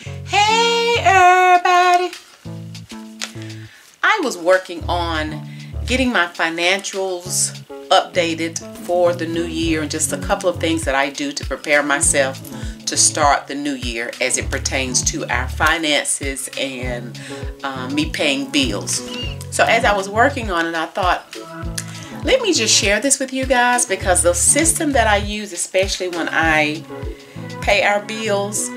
Hey everybody! I was working on getting my financials updated for the new year and just a couple of things that I do to prepare myself to start the new year as it pertains to our finances and me paying bills. So as I was working on it, I thought, let me just share this with you guys, because the system that I use, especially when I pay our bills,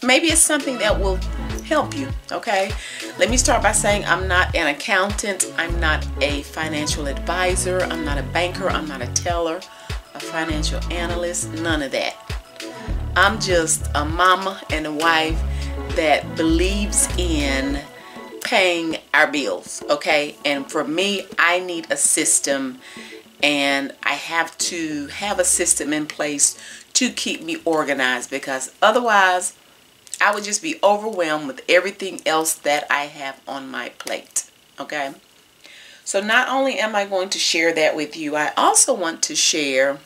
maybe it's something that will help you. Okay, let me start by saying I'm not an accountant, I'm not a financial advisor, I'm not a banker, I'm not a teller, a financial analyst, none of that. I'm just a mama and a wife that believes in paying our bills. Okay, and for me, I need a system, and I have to have a system in place to keep me organized, because otherwise I would just be overwhelmed with everything else that I have on my plate. Okay, so not only am I going to share that with you, I also want to share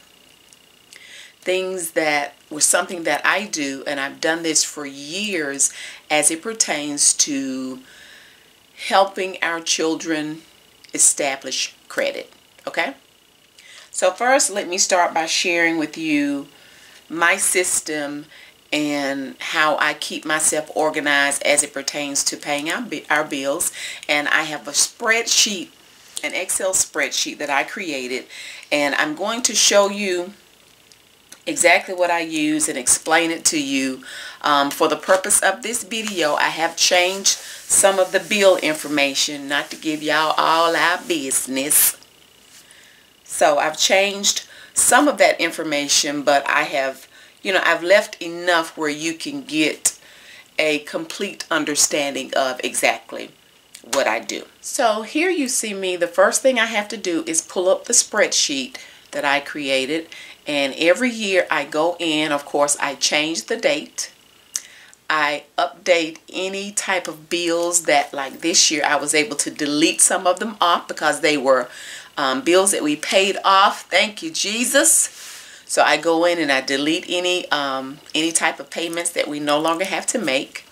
things that were something that I do, and I've done this for years as it pertains to helping our children establish credit. Okay, so first let me start by sharing with you my system and how I keep myself organized as it pertains to paying our bills. And I have a spreadsheet, an Excel spreadsheet that I created, and I'm going to show you exactly what I use and explain it to you. For the purpose of this video, I have changed some of the bill information, not to give y'all all our business. So I've changed some of that information, but I have, I've left enough where you can get a complete understanding of exactly what I do. So here you see me. The first thing I have to do is pull up the spreadsheet that I created, and every year I go in, of course, I change the date. I update any type of bills that, like this year, I was able to delete some of them off because they were bills that we paid off. Thank you, Jesus. So I go in and I delete any type of payments that we no longer have to make.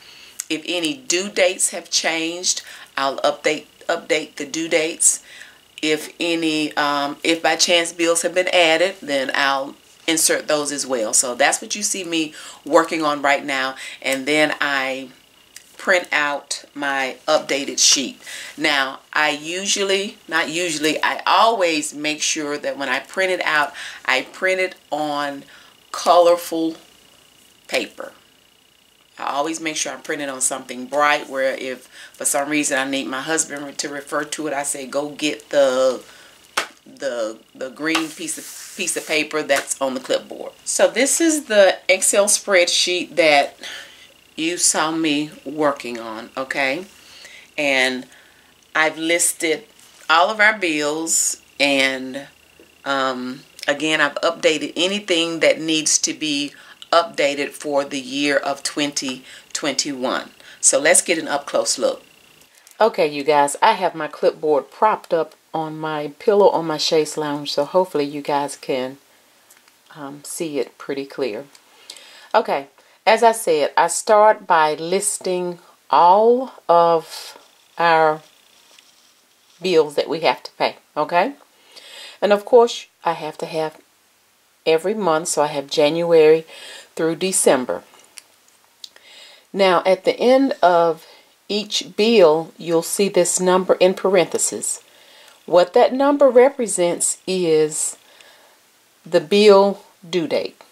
If any due dates have changed, I'll update the due dates. If by chance bills have been added, then I'll insert those as well. So that's what you see me working on right now. And then I print out my updated sheet. Now, I always make sure that when I print it out, I print it on colorful paper. I always make sure I print it on something bright, where if for some reason I need my husband to refer to it, I say go get the green piece of paper that's on the clipboard. So this is the Excel spreadsheet that you saw me working on. Okay, and I've listed all of our bills, and again, I've updated anything that needs to be updated for the year of 2021. So let's get an up close look. Okay, you guys, I have my clipboard propped up on my pillow on my chaise lounge, so hopefully you guys can see it pretty clear. Okay, as I said, I start by listing all of our bills that we have to pay. Okay, and of course I have to have every month, so I have January through December. Now at the end of each bill, you'll see this number in parentheses. What that number represents is the bill due date.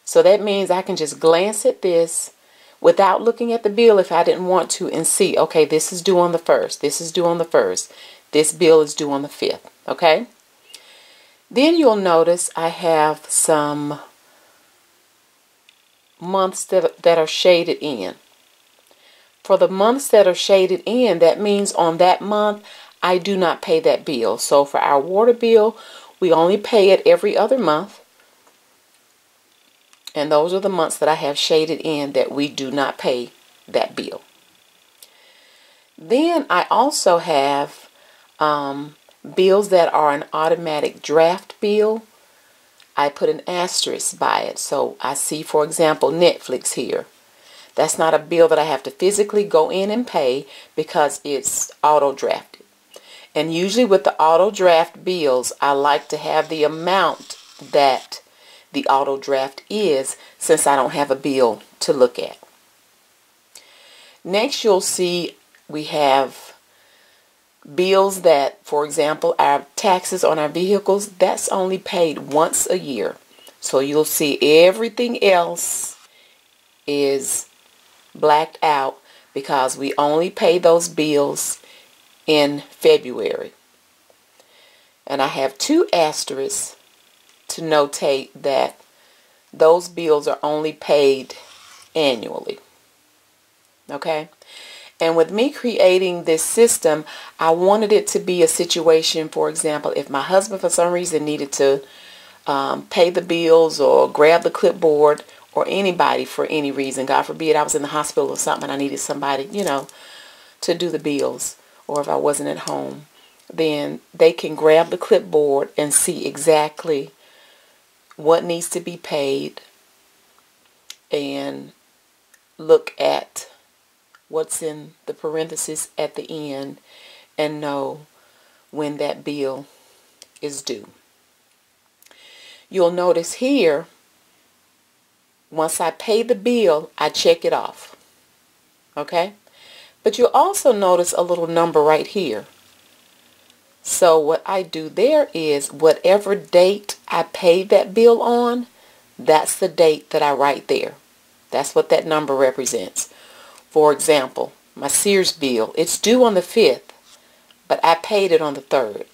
So that means I can just glance at this without looking at the bill if I didn't want to, and see, okay, this is due on the 1st, this is due on the 1st, this bill is due on the 5th. Okay, then you'll notice I have some months that are shaded in. For the months that are shaded in, that means on that month I do not pay that bill. So for our water bill, we only pay it every other month. And those are the months that I have shaded in that we do not pay that bill. Then I also have bills that are an automatic draft bill. I put an asterisk by it. So I see, for example, Netflix here. That's not a bill that I have to physically go in and pay because it's auto drafted. And usually with the auto draft bills, I like to have the amount that the auto draft is, since I don't have a bill to look at. Next, you'll see we have bills that, for example, our taxes on our vehicles, that's only paid once a year. So you'll see everything else is blacked out because we only pay those bills in February. And I have 2 asterisks to notate that those bills are only paid annually. Okay? And with me creating this system, I wanted it to be a situation, for example, if my husband for some reason needed to pay the bills or grab the clipboard, or anybody for any reason, God forbid I was in the hospital or something, I needed somebody, to do the bills, or if I wasn't at home, then they can grab the clipboard and see exactly what needs to be paid and look at what's in the parentheses at the end and know when that bill is due. You'll notice here, once I pay the bill, I check it off. Okay? But you'll also notice a little number right here. So what I do there is whatever date I paid that bill on, that's the date that I write there. That's what that number represents. For example, my Sears bill, it's due on the 5th, but I paid it on the 3rd.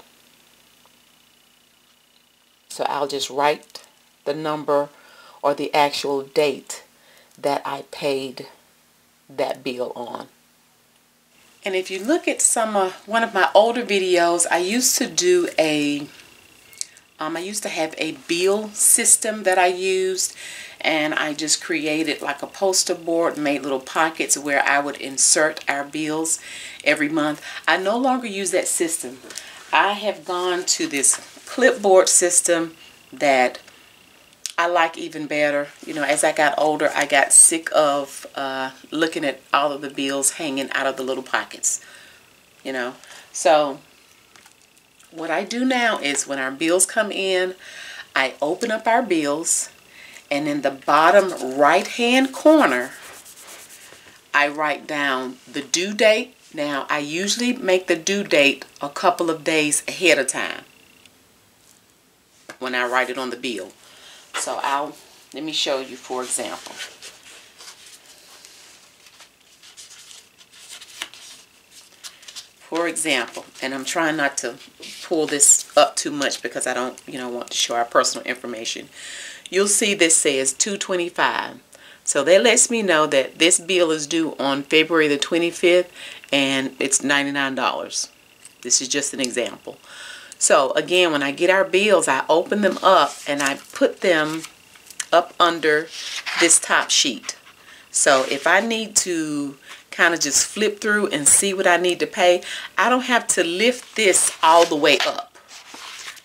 So I'll just write the number or the actual date that I paid that bill on. And if you look at one of my older videos, I used to do I used to have a bill system that I used, and I just created like a poster board, made little pockets where I would insert our bills every month. I no longer use that system. I have gone to this Clipboard system that I like even better. As I got older, I got sick of looking at all of the bills hanging out of the little pockets. So what I do now is when our bills come in, I open up our bills, and in the bottom right hand corner, I write down the due date. Now, I usually make the due date a couple of days ahead of time when I write it on the bill. So let me show you, for example. For example, and I'm trying not to pull this up too much because I don't, want to show our personal information. You'll see this says $225. So that lets me know that this bill is due on February the 25th, and it's $99. This is just an example. So again, when I get our bills, I open them up and I put them up under this top sheet. So if I need to kind of just flip through and see what I need to pay, I don't have to lift this all the way up.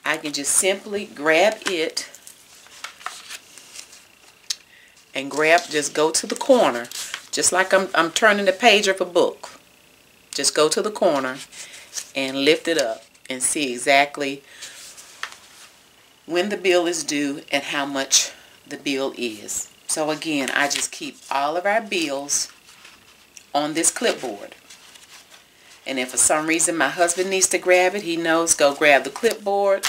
I can just simply grab it and just go to the corner, just like I'm turning the page of a book. Just go to the corner and lift it up and see exactly when the bill is due and how much the bill is. So again, I just keep all of our bills on this clipboard. And if for some reason my husband needs to grab it, he knows, go grab the clipboard.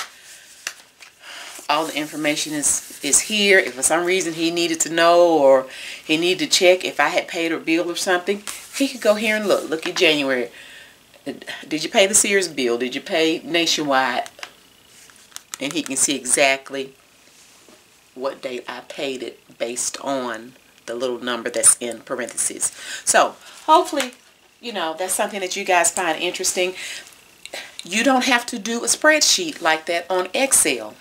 All the information is here. If for some reason he needed to know or he needed to check if I had paid a bill or something, he could go here and look at January. Did you pay the Sears bill? Did you pay Nationwide? And he can see exactly what date I paid it based on the little number that's in parentheses. So hopefully, that's something that you guys find interesting. You don't have to do a spreadsheet like that on Excel.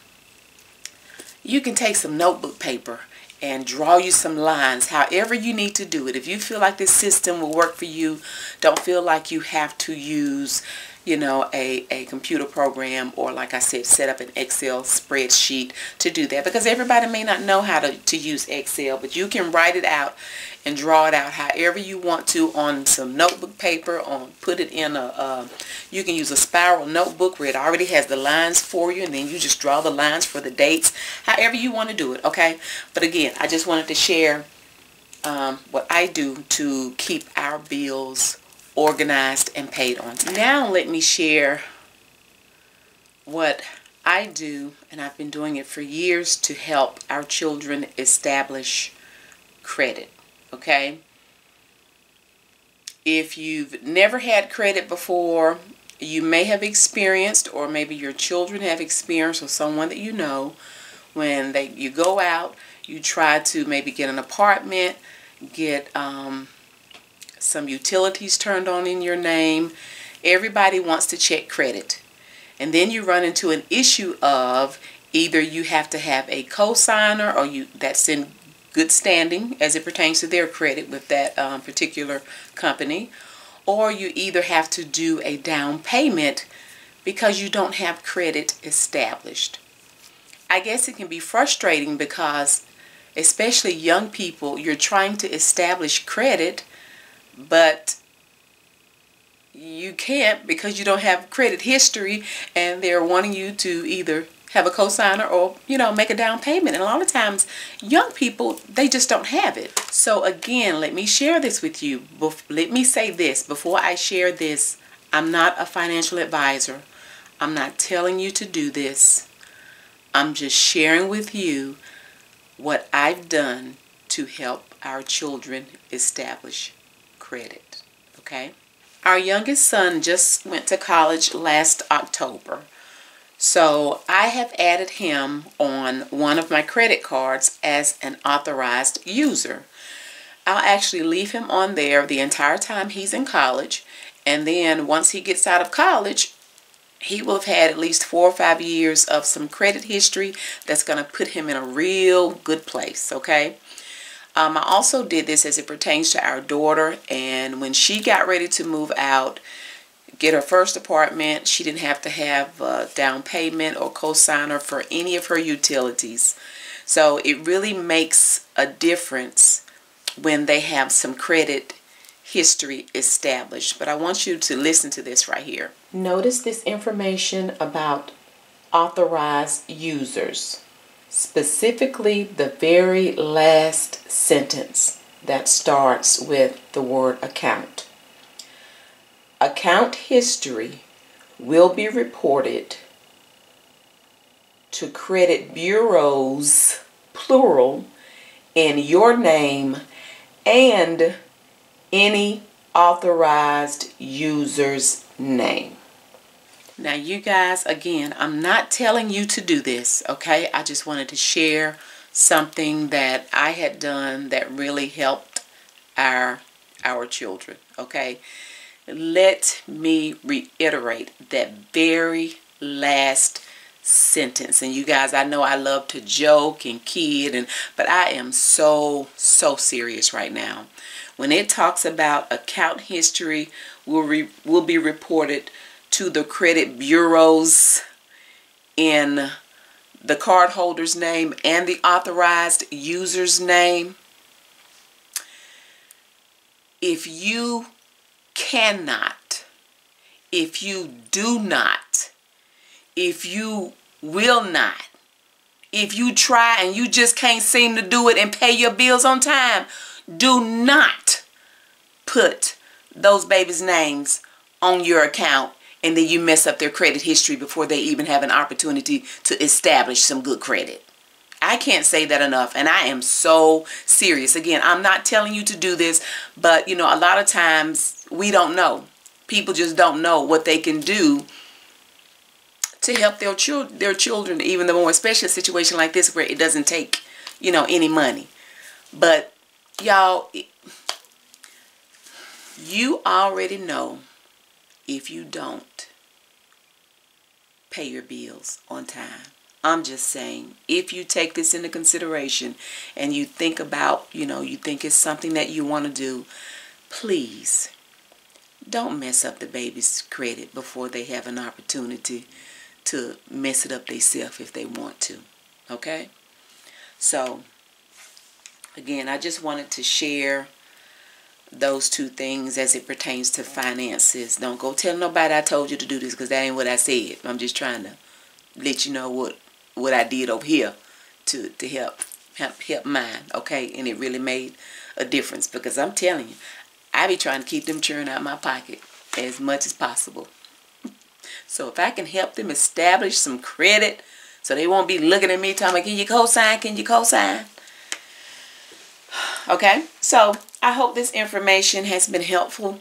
You can take some notebook paper and draw you some lines, however you need to do it. If you feel like this system will work for you, don't feel like you have to use, a computer program, or like I said, set up an Excel spreadsheet to do that, because everybody may not know how to use Excel, but you can write it out and draw it out however you want to on some notebook paper, put it in you can use a spiral notebook where it already has the lines for you, and then you just draw the lines for the dates, however you want to do it, okay? But again, I just wanted to share what I do to keep our bills organized and paid on time. Now let me share what I do, and I've been doing it for years, to help our children establish credit, okay? If you've never had credit before, you may have experienced, or maybe your children have experienced, or someone that you know, when you go out, you try to maybe get an apartment, get some utilities turned on in your name. Everybody wants to check credit. And then you run into an issue of either you have to have a co-signer, or that's in good standing as it pertains to their credit with that particular company, or you either have to do a down payment because you don't have credit established. I guess it can be frustrating because, especially young people, you're trying to establish credit, but you can't because you don't have credit history, and they're wanting you to either have a cosigner or, make a down payment. And a lot of times, young people, they just don't have it. So again, let me share this with you. Let me say this before I share this. I'm not a financial advisor. I'm not telling you to do this. I'm just sharing with you what I've done to help our children establish credit, okay? Our youngest son just went to college last October, so I have added him on one of my credit cards as an authorized user. I'll actually leave him on there the entire time he's in college, and then once he gets out of college, he will have had at least 4 or 5 years of some credit history that's going to put him in a real good place, okay? I also did this as it pertains to our daughter, and when she got ready to move out, get her first apartment, she didn't have to have a down payment or cosigner for any of her utilities. So it really makes a difference when they have some credit history established. But I want you to listen to this right here. Notice this information about authorized users. Specifically, the very last sentence that starts with the word account. Account history will be reported to credit bureaus, plural, in your name and any authorized user's name. Now you guys, again, I'm not telling you to do this, okay? I just wanted to share something that I had done that really helped our children, okay? Let me reiterate that very last sentence. And you guys, I know I love to joke and kid, but I am so serious right now. When it talks about account history will be reported to the credit bureaus in the cardholder's name and the authorized user's name. If you cannot, if you do not, if you will not, if you try and you just can't seem to do it and pay your bills on time, do not put those babies' names on your account, and then you mess up their credit history before they even have an opportunity to establish some good credit. I can't say that enough, and I am so serious. Again, I'm not telling you to do this, but a lot of times we don't know. People just don't know what they can do to help their children, even the more especially a situation like this where it doesn't take, any money. But y'all, you already know, if you don't pay your bills on time. I'm just saying, if you take this into consideration and you think about, you think it's something that you want to do, please don't mess up the baby's credit before they have an opportunity to mess it up themselves if they want to. Okay? So, again, I just wanted to share those two things as it pertains to finances. Don't go tell nobody I told you to do this, because that ain't what I said. I'm just trying to let you know what I did over here to help mine, okay? And it really made a difference, because I'm telling you, I be trying to keep them churn out my pocket as much as possible. So if I can help them establish some credit so they won't be looking at me talking, can you co-sign, can you co-sign? Okay, so I hope this information has been helpful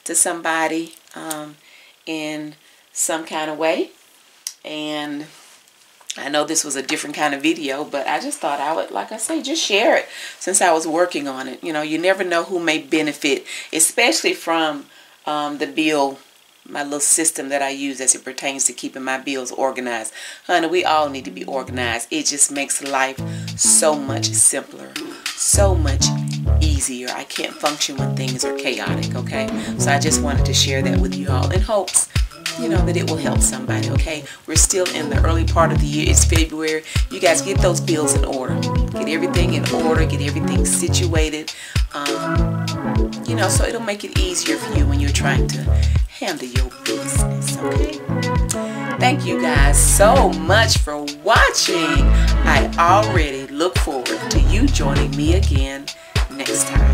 to somebody in some kind of way. And I know this was a different kind of video, but I just thought I would, like I say, just share it since I was working on it. You know, you never know who may benefit, especially from the bill, my little system that I use as it pertains to keeping my bills organized. Honey, we all need to be organized. It just makes life so much simpler, so much easier. I can't function when things are chaotic, okay? So I just wanted to share that with you all in hopes, you know, that it will help somebody, okay? We're still in the early part of the year. It's February. You guys get those bills in order. Get everything in order. Get everything situated. You know, so it'll make it easier for you when you're trying to handle your business, okay? Thank you guys so much for watching. I already look forward to you joining me again next time.